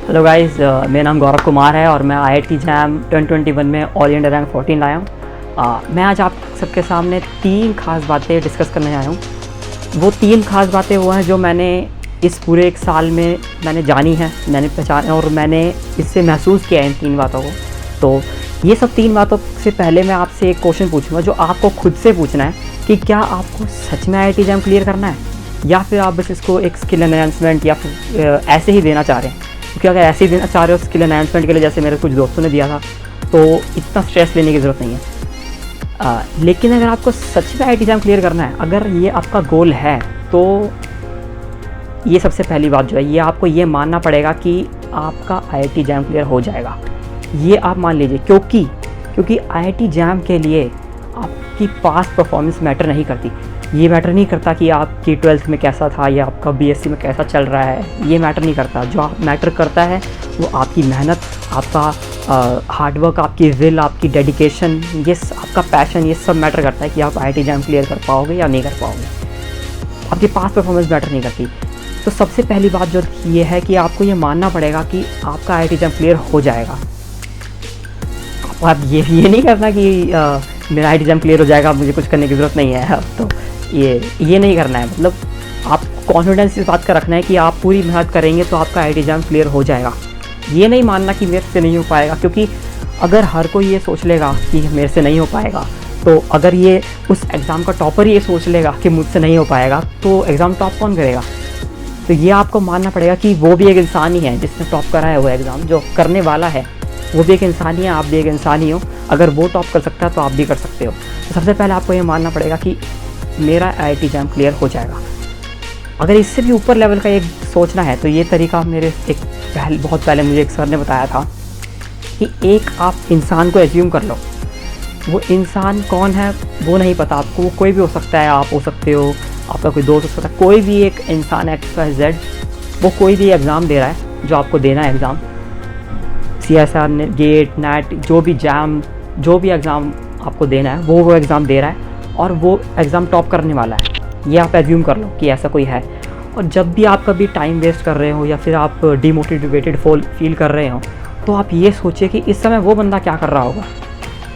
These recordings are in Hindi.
हेलो गाइस, मेरा नाम गौरव कुमार है और मैं IIT जैम 2021 में ऑल इंडिया रैंक 14 लाया हूँ। मैं आज आप सबके सामने 3 खास बातें डिस्कस करने आया हूँ। वो 3 खास बातें वो हैं जो मैंने इस पूरे 1 साल में मैंने जानी है, मैंने पहचाना और मैंने इससे महसूस किया है इन 3 बातों को। तो ये सब 3 बातों से पहले मैं आपसे एक क्वेश्चन पूछूंगा जो आपको खुद से पूछना है कि क्या आपको सच में IIT जैम क्लियर करना है या फिर आप बस इसको एक स्किल एनहांसमेंट या फिर ऐसे ही देना चाह रहे हैं। क्योंकि अगर ऐसे ही देना चाह रहे हो स्किल एनहांसमेंट के लिए, जैसे मेरे कुछ दोस्तों ने दिया था, तो इतना स्ट्रेस लेने की ज़रूरत नहीं है। लेकिन अगर आपको सच में IIT जैम क्लियर करना है, अगर ये आपका गोल है, तो ये सबसे पहली बात जो है, ये आपको ये मानना पड़ेगा कि आपका IIT जैम क्लियर हो जाएगा। ये आप मान लीजिए, क्योंकि IIT जैम के लिए आपकी पास्ट परफॉर्मेंस मैटर नहीं करती। ये मैटर नहीं करता कि आपकी 12th में कैसा था या आपका BSc में कैसा चल रहा है, ये मैटर नहीं करता। जो आप मैटर करता है वो आपकी मेहनत, आपका हार्डवर्क, आपकी विल, आपकी डेडिकेशन, ये आपका पैशन, ये सब मैटर करता है कि आप IIT जैम क्लियर कर पाओगे या नहीं कर पाओगे। आपकी पास्ट परफॉर्मेंस मैटर नहीं करती। तो सबसे पहली बात जो ये है कि आपको ये मानना पड़ेगा कि आपका IIT जैम क्लियर हो जाएगा। आप ये नहीं करना कि मेरा IIT जैम क्लियर हो जाएगा, मुझे कुछ करने की ज़रूरत नहीं है। तो ये नहीं करना है। मतलब आप कॉन्फिडेंस इस बात का रखना है कि आप पूरी मेहनत करेंगे तो आपका IIT जैम क्लियर हो जाएगा। ये नहीं मानना कि मेरे से नहीं हो पाएगा, क्योंकि अगर हर कोई ये सोच लेगा कि मेरे से नहीं हो पाएगा, तो अगर ये उस एग्ज़ाम का टॉपर ये सोच लेगा कि मुझसे नहीं हो पाएगा, तो एग्ज़ाम टॉप कौन करेगा। तो ये आपको मानना पड़ेगा कि वो भी एक इंसान ही है जिसने टॉप करा है। वो एग्ज़ाम जो करने वाला है वो भी एक इंसान ही है, आप भी एक इंसान ही हो। अगर वो टॉप कर सकता है तो आप भी कर सकते हो। तो सबसे पहले आपको ये मानना पड़ेगा कि मेरा IIT जैम क्लियर हो जाएगा। अगर इससे भी ऊपर लेवल का एक सोचना है तो ये तरीका मेरे बहुत पहले मुझे एक सर ने बताया था कि एक आप इंसान को एज्यूम कर लो। वो इंसान कौन है वो नहीं पता आपको, वो कोई भी हो सकता है। आप हो सकते हो, आपका कोई दोस्त हो सकता है, कोई भी एक इंसान XYZ, वो कोई भी एग्ज़ाम दे रहा है जो आपको देना है। एग्ज़ाम CSR, गेट, नेट, जो भी जैम, जो भी एग्ज़ाम आपको देना है वो एग्ज़ाम दे रहा है और वो एग्ज़ाम टॉप करने वाला है। ये आप एज्यूम कर लो कि ऐसा कोई है। और जब भी आप कभी टाइम वेस्ट कर रहे हो या फिर आप डिमोटिवेटेड फील कर रहे हो, तो आप ये सोचिए कि इस समय वो बंदा क्या कर रहा होगा।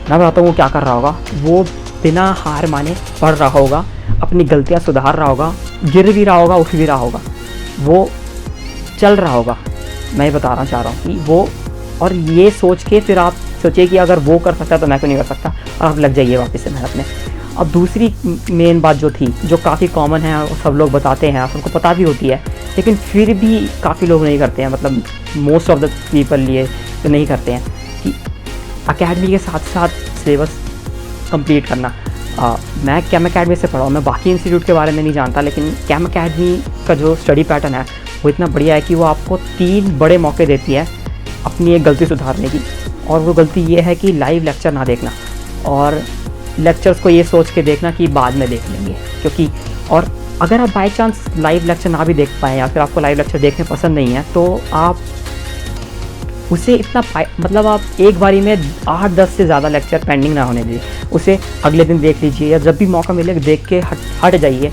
मैं बताता हूँ वो क्या कर रहा होगा। वो बिना हार माने पढ़ रहा होगा, अपनी गलतियाँ सुधार रहा होगा, गिर भी रहा होगा, उठ भी रहा होगा, वो चल रहा होगा। मैं ये बताना चाह रहा हूँ कि वो, और ये सोच के फिर आप सोचिए कि अगर वो कर सकता है तो मैं क्यों नहीं कर सकता, और आप लग जाइए वापस से मेहनत में। अब दूसरी मेन बात जो थी, जो काफ़ी कॉमन है और सब लोग बताते हैं, सबको पता भी होती है, लेकिन फिर भी काफ़ी लोग नहीं करते हैं, मतलब मोस्ट ऑफ द पीपल ये तो नहीं करते हैं, कि अकेडमी के साथ साथ सिलेबस कंप्लीट करना। मैं कैम अकेडमी से पढ़ा हूँ, मैं बाकी इंस्टीट्यूट के बारे में नहीं जानता, लेकिन कैम अकेडमी का जो स्टडी पैटर्न है वो इतना बढ़िया है कि वो आपको 3 बड़े मौके देती है अपनी एक गलती सुधारने की। और वो गलती ये है कि लाइव लेक्चर ना देखना, और लेक्चर्स को ये सोच के देखना कि बाद में देख लेंगे। क्योंकि और अगर आप बाय चांस लाइव लेक्चर ना भी देख पाएँ या फिर आपको लाइव लेक्चर देखने पसंद नहीं है, तो आप उसे इतना मतलब आप एक बारी में 8-10 से ज़्यादा लेक्चर पेंडिंग ना होने दीजिए। उसे अगले दिन देख लीजिए या जब भी मौका मिले देख के हट जाइए।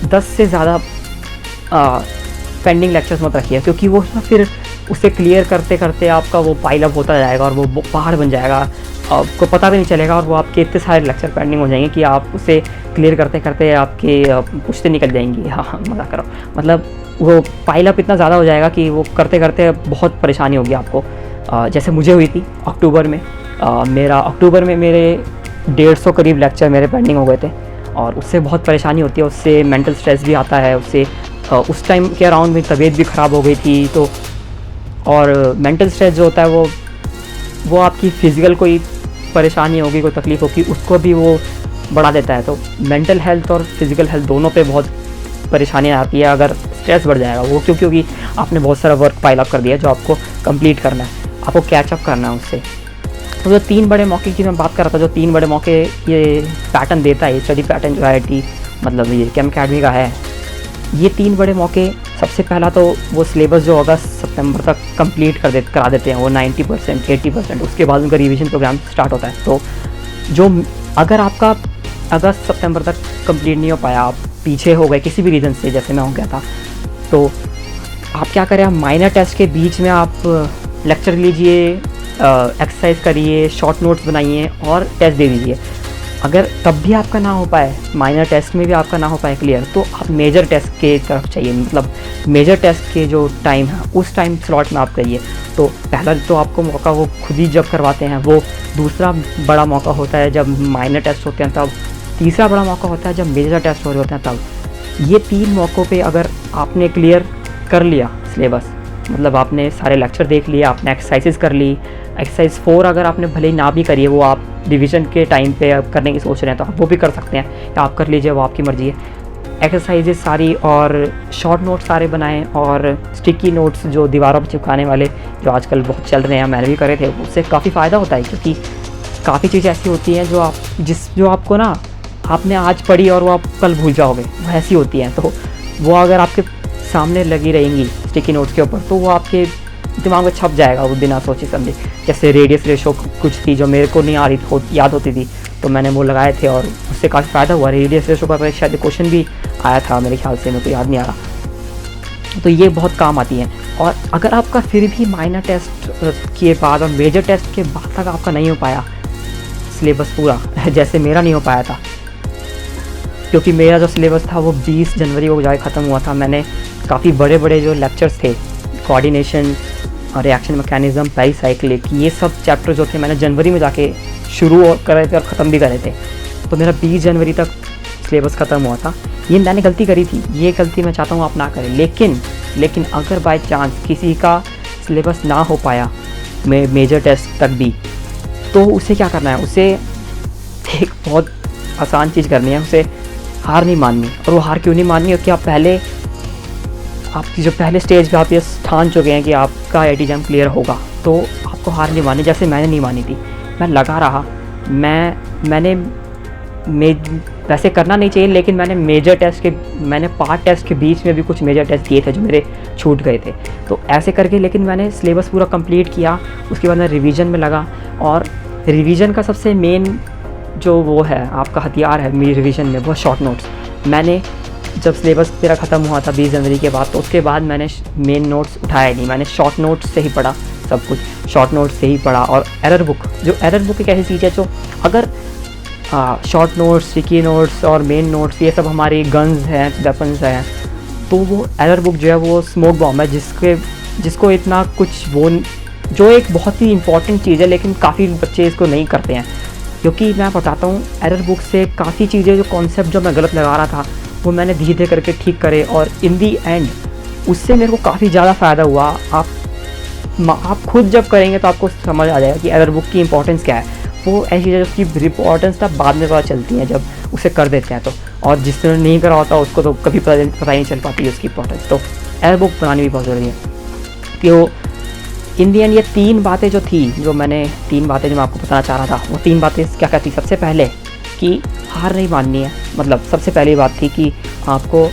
10 से ज़्यादा पेंडिंग लेक्चर्स मत रखिए, क्योंकि वो फिर उसे क्लियर करते करते आपका वो पाइल अप होता जाएगा और वो पहाड़ बन जाएगा, आपको पता भी नहीं चलेगा, और वो आपके इतने सारे लेक्चर पेंडिंग हो जाएंगे कि आप उसे क्लियर करते करते आपके पुश्ते निकल जाएंगी। हाँ, मज़ा करो, मतलब वो पाइल अप इतना ज़्यादा हो जाएगा कि वो करते करते बहुत परेशानी होगी आपको। जैसे मुझे हुई थी अक्टूबर में। अक्टूबर में मेरे 150 करीब लेक्चर मेरे पेंडिंग हो गए थे, और उससे बहुत परेशानी होती है, उससे मेंटल स्ट्रेस भी आता है, उससे उस टाइम के अराउंड मेरी तबीयत भी ख़राब हो गई थी। तो और मेंटल स्ट्रेस जो होता है वो आपकी फ़िज़िकल कोई परेशानी होगी, कोई तकलीफ़ होगी, उसको भी वो बढ़ा देता है। तो मेंटल हेल्थ और फिज़िकल हेल्थ दोनों पे बहुत परेशानियाँ आती है अगर स्ट्रेस बढ़ जाएगा। वो क्योंकि आपने बहुत सारा वर्क पाइल अप कर दिया जो आपको कंप्लीट करना है, आपको कैचअप करना है उससे। तो जो 3 बड़े मौके की मैं बात कर रहा था, जो 3 बड़े मौके ये पैटर्न देता है, ये स्टडी पैटर्न जो IIT मतलब ये कैम अकेडमी का है, ये 3 बड़े मौके। सबसे पहला तो वो सिलेबस जो अगस्त सितंबर तक कंप्लीट करा देते हैं, वो 90% 80%। उसके बाद उनका रिवीजन प्रोग्राम स्टार्ट होता है। तो जो अगर आपका अगस्त सितंबर तक कंप्लीट नहीं हो पाया, आप पीछे हो गए किसी भी रीज़न से, जैसे मैं हो गया था, तो आप क्या करें, आप माइनर टेस्ट के बीच में आप लेक्चर लीजिए, एक्सरसाइज करिए, शॉर्ट नोट्स बनाइए और टेस्ट दे दीजिए। अगर तब भी आपका ना हो पाए, माइनर टेस्ट में भी आपका ना हो पाए क्लियर, तो आप मेजर टेस्ट के तरफ चाहिए, मतलब मेजर टेस्ट के जो टाइम है उस टाइम स्लॉट में आप करिए। तो पहला तो आपको मौका वो खुद ही जब करवाते हैं, वो दूसरा बड़ा मौका होता है जब माइनर टेस्ट होते हैं तब, तीसरा बड़ा मौका होता है जब मेजर टेस्ट हो रहे होते हैं तब। ये 3 मौक़ों पे अगर आपने क्लियर कर लिया सिलेबस, मतलब आपने सारे लेक्चर देख लिए, आपने एक्सरसाइजेस कर ली, एक्सरसाइज 4 अगर आपने भले ही ना भी करी है, वो आप रिवीजन के टाइम पे करने की सोच रहे हैं तो आप वो भी कर सकते हैं, या आप कर लीजिए, वो आपकी मर्ज़ी है। एक्सरसाइजेस सारी और शॉर्ट नोट्स सारे बनाएं, और स्टिकी नोट्स जो दीवारों पर चिपकाने वाले जो आजकल बहुत चल रहे हैं, मैंने भी करे थे, उससे काफ़ी फ़ायदा होता है, क्योंकि काफ़ी चीज़ें ऐसी होती हैं जो आपको ना आपने आज पढ़ी और वो आप कल भूल जाओगे, वो ऐसी होती हैं। तो वो अगर आपके सामने लगी रहेंगी स्टिकी नोट्स के ऊपर तो वो आपके दिमाग में छप जाएगा वो बिना सोचे समझे। जैसे रेडियस रेशो कुछ थी जो मेरे को नहीं याद होती थी, तो मैंने वो लगाए थे और उससे काफ़ी फ़ायदा हुआ। रेडियस रेशो पर शायद क्वेश्चन भी आया था मेरे ख्याल से, मेरे को याद नहीं आ रहा। तो ये बहुत काम आती है। और अगर आपका फिर भी माइनर टेस्ट के बाद और मेजर टेस्ट के बाद तक आपका नहीं हो पाया सिलेबस पूरा, जैसे मेरा नहीं हो पाया था, क्योंकि मेरा जो सिलेबस था वो 20 जनवरी को जाके ख़त्म हुआ था। मैंने काफ़ी बड़े बड़े जो लेक्चर्स थे, कोऑर्डिनेशन और रिएक्शन मैकेनिज़्म, पेरिसाइक्लिक, ये सब चैप्टर जो थे मैंने जनवरी में जाके शुरू करे थे और ख़त्म भी करे थे। तो मेरा 20 जनवरी तक सिलेबस ख़त्म हुआ था। ये मैंने गलती करी थी, ये गलती मैं चाहता हूँ आप ना करें। लेकिन अगर बाय चांस किसी का सिलेबस ना हो पाया मेजर टेस्ट तक भी, तो उसे क्या करना है, उसे एक बहुत आसान चीज़ करनी है, उसे हार नहीं माननी। और वो हार क्यों नहीं माननी, क्योंकि आपकी जो पहले स्टेज पे आप ये ठान चुके हैं कि आपका IIT एग्ज़ाम क्लियर होगा, तो आपको हार नहीं माननी। जैसे मैंने नहीं मानी थी, मैं लगा रहा, मैंने वैसे करना नहीं चाहिए, लेकिन मैंने पार्ट टेस्ट के बीच में भी कुछ मेजर टेस्ट दिए थे जो मेरे छूट गए थे। तो ऐसे करके लेकिन मैंने सिलेबस पूरा कंप्लीट किया। उसके बाद मैं रिवीजन में लगा, और रिवीजन का सबसे मेन जो वो है आपका हथियार है मेरी रिवीजन में, वो शॉर्ट नोट्स। मैंने जब सिलेबस मेरा ख़त्म हुआ था 20 जनवरी के बाद, तो उसके बाद मैंने मेन नोट्स उठाया नहीं, मैंने शॉर्ट नोट्स से ही पढ़ा, सब कुछ शॉर्ट नोट्स से ही पढ़ा। और एरर बुक एक ऐसी चीज़ है जो अगर शॉर्ट नोट्स, स्टिकी नोट्स और मेन नोट्स ये सब हमारी गन्स हैं, वेपन्स हैं, तो वो एरर बुक जो है वो स्मोक बॉम्ब है, जिसको इतना कुछ वो, जो एक बहुत ही इंपॉर्टेंट चीज़ है, लेकिन काफ़ी बच्चे इसको नहीं करते हैं। क्योंकि मैं बताता हूँ, एरर बुक से काफ़ी चीज़ें, जो कॉन्सेप्ट जो मैं गलत लगा रहा था वो मैंने धीरे धीरे करके ठीक करे, और इन दी एंड उससे मेरे को काफ़ी ज़्यादा फ़ायदा हुआ। आप खुद जब करेंगे तो आपको समझ आ जाएगा कि एरर बुक की इंपॉर्टेंस क्या है। वो ऐसी चीज़ें उसकी इंपॉर्टेंस ना बाद में पता चलती हैं जब उसे कर देते हैं तो, और जिसने नहीं करा होता उसको तो कभी पता ही नहीं चल पाती है उसकी इंपॉर्टेंस। तो एरर बुक बनानी भी बहुत ज़रूरी है। तो इन दी एंड ये 3 बातें जो थी, जो मैं आपको बताना चाह रहा था, वो 3 बातें क्या थी। सबसे पहले कि हार नहीं माननी है, मतलब सबसे पहली बात थी कि आपको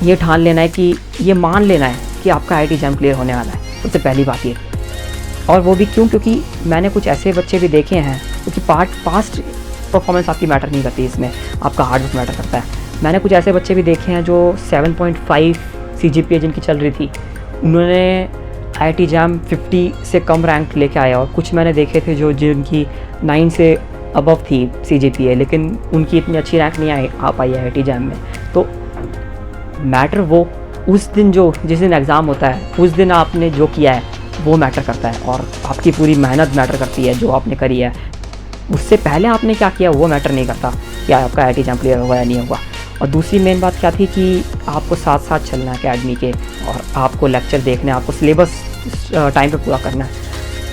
ये ठान लेना है, कि ये मान लेना है कि आपका IIT एग्ज़ाम क्लियर होने वाला है। सबसे पहली बात ये, और वो भी क्यों, क्योंकि मैंने कुछ ऐसे बच्चे भी देखे हैं, क्योंकि पास्ट परफॉर्मेंस आपकी मैटर नहीं करती, इसमें आपका हार्ड वर्क मैटर करता है। मैंने कुछ ऐसे बच्चे भी देखे हैं जो 7.5 CGPA जिनकी चल रही थी, उन्होंने IIT एग्ज़ाम 50 से कम रैंक लेके आया, और कुछ मैंने देखे थे जिनकी 9 से अबव थी CGPA, लेकिन उनकी इतनी अच्छी रैंक नहीं आ पाई IIT एग्ज़ाम में। तो मैटर वो जिस दिन एग्ज़ाम होता है उस दिन आपने जो किया है वो मैटर करता है, और आपकी पूरी मेहनत मैटर करती है जो आपने करी है। उससे पहले आपने क्या किया वो मैटर नहीं करता कि आपका IIT एग्ज़ाम क्लियर होगा या नहीं होगा। और दूसरी मेन बात क्या थी कि आपको साथ साथ चलना है अकेडमी के, और आपको लेक्चर देखने, आपको सिलेबस टाइम पे पूरा करना है।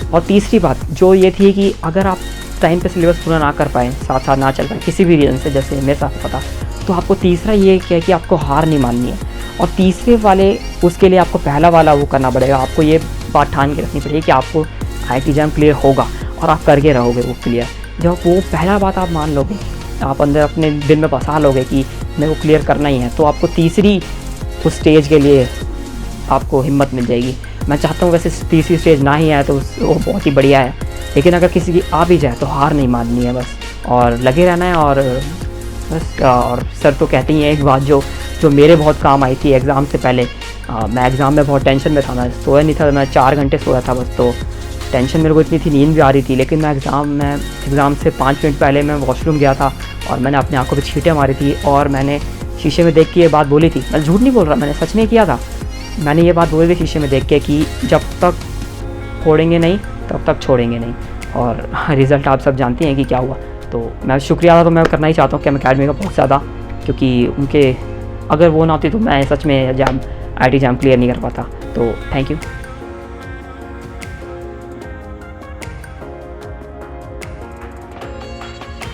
और तीसरी बात जो ये थी कि अगर आप टाइम पे सिलेबस पूरा ना कर पाएँ, साथ साथ ना चल पाए किसी भी रीज़न से, जैसे मेरे साथ पता, तो आपको तीसरा ये क्या है कि आपको हार नहीं माननी है। और तीसरे वाले उसके लिए आपको पहला वाला वो करना पड़ेगा, आपको ये बात ठान के रखनी पड़ेगी कि आपको IIT एग्ज़ाम क्लियर होगा, और आप करके रहोगे वो क्लियर। जब वो पहला बात आप मान लोगे, आप अंदर अपने दिल में बसा लोगे कि मेरे को क्लियर करना ही है, तो आपको तीसरी उस स्टेज के लिए आपको हिम्मत मिल जाएगी। मैं चाहता हूँ वैसे तीसरी स्टेज ना ही आए तो वो बहुत ही बढ़िया है, लेकिन अगर किसी की आ भी जाए तो हार नहीं माननी है बस, और लगे रहना है। और बस, और सर तो कहते ही हैं एक बात जो मेरे बहुत काम आई थी एग्ज़ाम से पहले, मैं एग्ज़ाम में बहुत टेंशन में था, मैं सोया नहीं था, मैं 4 घंटे सोया था बस। तो टेंशन मेरे को इतनी थी, नींद भी आ रही थी। लेकिन मैं एग्ज़ाम से 5 मिनट पहले मैं वॉशरूम गया था और मैंने अपनी आँखों पे छींटे मारी थी और मैंने शीशे में देख के ये बात बोली थी। मैं झूठ नहीं बोल रहा, मैंने सच में किया था। मैंने ये बात बोली थी शीशे में देख के कि जब तक फोड़ेंगे नहीं तब तक छोड़ेंगे नहीं। और रिज़ल्ट आप सब जानते हैं कि क्या हुआ। तो मैं शुक्रिया अदा तो मैं करना ही चाहता हूँ कि अकेडमी का बहुत ज़्यादा, क्योंकि उनके अगर वो ना होती तो मैं सच में एग्ज़ाम IT एग्ज़ाम क्लियर नहीं कर पाता। तो थैंक यू।